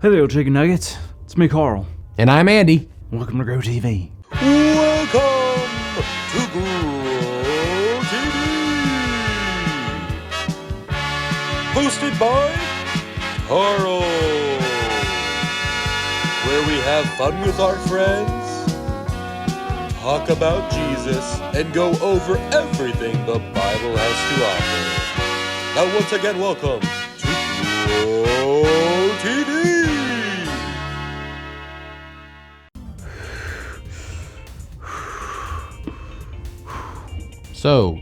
Hey there, chicken nuggets. It's me, Carl. And I'm Andy. Welcome to Grow TV. Welcome to GrowKids. Hosted by Carl, where we have fun with our friends, talk about Jesus, and go over everything the Bible has to offer. Now once again, welcome to Grow TV. So,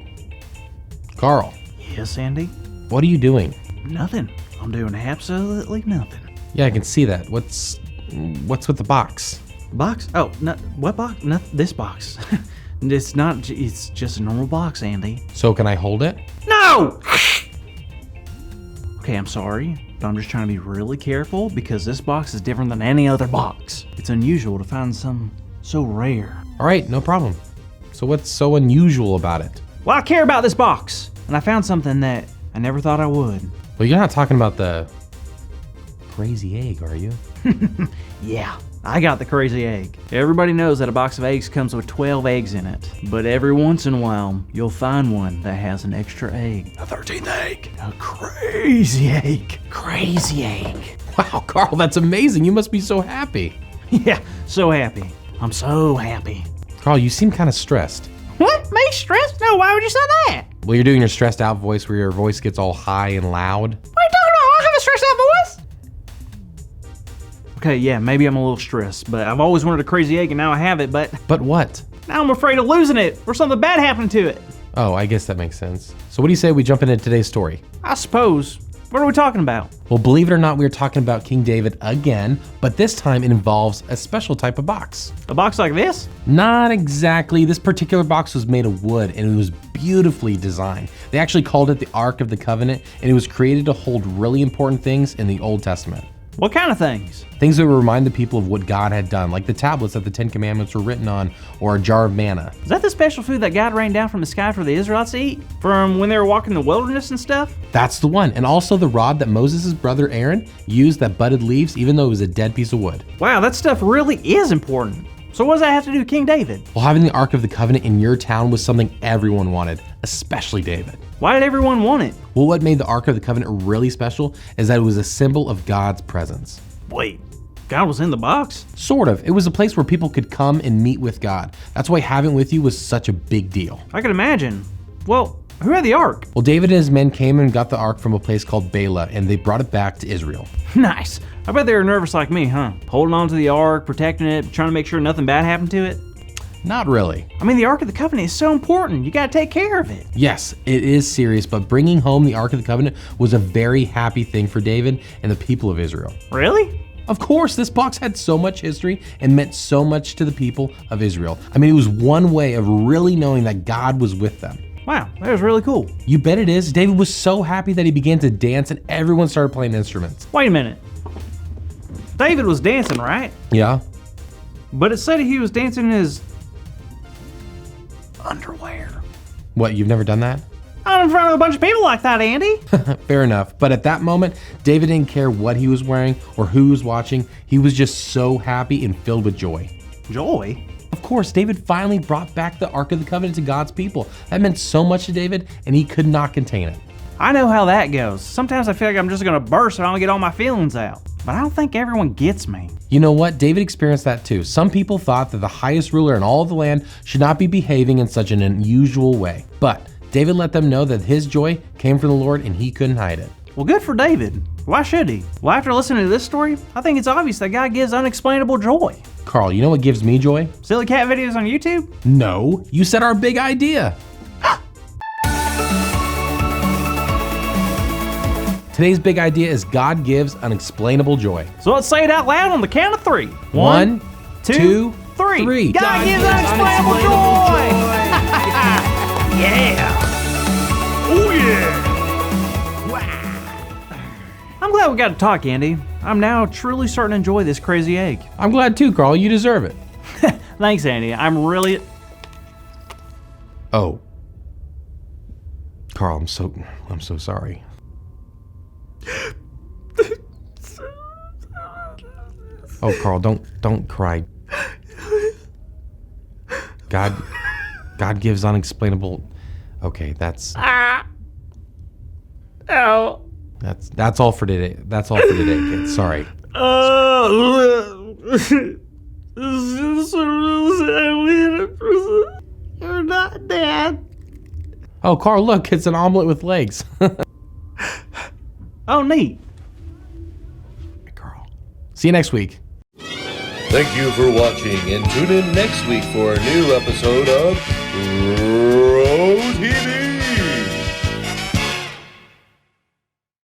Carl, Yes, Andy? what are you doing? Nothing. I'm doing absolutely nothing. Yeah, I can see that. What's with the box? Box? Oh, no, what box? No, this box. It's not, it's just a normal box, Andy. So can I hold it? No! Okay, I'm sorry, but I'm just trying to be really careful because this box is different than any other box. It's unusual to find something so rare. All right, no problem. So what's so unusual about it? Well, I care about this box, and I found something that I never thought I would. Well, you're not talking about the crazy egg, are you? Yeah, I got the crazy egg. Everybody knows that a box of eggs comes with 12 eggs in it, but every once in a while, you'll find one that has an extra egg. A 13th egg. A crazy egg. Crazy egg. Wow, Carl, that's amazing. You must be so happy. Yeah, so happy. I'm so happy. Carl, you seem kind of stressed. What? Me stressed? No, why would you say that? Well, you're doing your stressed out voice where your voice gets all high and loud. What are you talking about? I don't have a stressed out voice. Okay, yeah, maybe I'm a little stressed, but I've always wanted a crazy egg and now I have it, but But what? now I'm afraid of losing it or something bad happening to it. Oh, I guess that makes sense. So what do you say we jump into today's story? I suppose. What are we talking about? Well, believe it or not, we're talking about King David again, but this time it involves a special type of box. A box like this? Not exactly. This particular box was made of wood and it was beautifully designed. They actually called it the Ark of the Covenant, and it was created to hold really important things in the Old Testament. What kind of things? Things that would remind the people of what God had done, like the tablets that the Ten Commandments were written on, or a jar of manna. Is that the special food that God rained down from the sky for the Israelites to eat? From when they were walking the wilderness and stuff? That's the one. And also the rod that Moses' brother Aaron used that budded leaves, even though it was a dead piece of wood. Wow, that stuff really is important. So what does that have to do with King David? Well, having the Ark of the Covenant in your town was something everyone wanted, especially David. Why did everyone want it? Well, what made the Ark of the Covenant really special is that it was a symbol of God's presence. Wait, God was in the box? Sort of. It was a place where people could come and meet with God. That's why having it with you was such a big deal. I can imagine. Well, who had the ark? Well, David and his men came and got the Ark from a place called Bela, and they brought it back to Israel. Nice. I bet they were nervous like me, huh? Holding on to the ark, protecting it, trying to make sure nothing bad happened to it. Not really. I mean, the Ark of the Covenant is so important. You gotta take care of it. Yes, it is serious, but bringing home the Ark of the Covenant was a very happy thing for David and the people of Israel. Really? Of course, this box had so much history and meant so much to the people of Israel. I mean, it was one way of really knowing that God was with them. Wow, that was really cool. You bet it is. David was so happy that he began to dance and everyone started playing instruments. Wait a minute. David was dancing, right? Yeah? But it said he was dancing in his underwear. What, you've never done that? Not in front of a bunch of people like that, Andy. Fair enough. But at that moment, David didn't care what he was wearing or who was watching. He was just so happy and filled with joy. Joy? Of course, David finally brought back the Ark of the Covenant to God's people. That meant so much to David, and he could not contain it. I know how that goes. Sometimes I feel like I'm just gonna burst and I don't get all my feelings out. But I don't think everyone gets me. You know what? David experienced that too. Some people thought that the highest ruler in all of the land should not be behaving in such an unusual way. But David let them know that his joy came from the Lord and he couldn't hide it. Well, good for David. Why should he? Well, after listening to this story, I think it's obvious that God gives unexplainable joy. Carl, you know what gives me joy? Silly cat videos on YouTube? No, you said our big idea. Today's big idea is God gives unexplainable joy. So let's say it out loud on the count of three. One, two, three. God gives unexplainable joy! Yeah! Oh yeah! Wow! I'm glad we got to talk, Andy. I'm now truly starting to enjoy this crazy egg. I'm glad too, Carl. You deserve it. Thanks, Andy. I'm really... Oh. Carl, I'm so sorry. Oh, Carl, don't cry. God gives unexplainable. Okay, that's Ow. that's all for today. That's all for today, kids. Sorry. You're not Dad. Oh, Carl, look, it's an omelet with legs. Oh, neat. Carl. See you next week. Thank you for watching, and tune in next week for a new episode of GrowKids.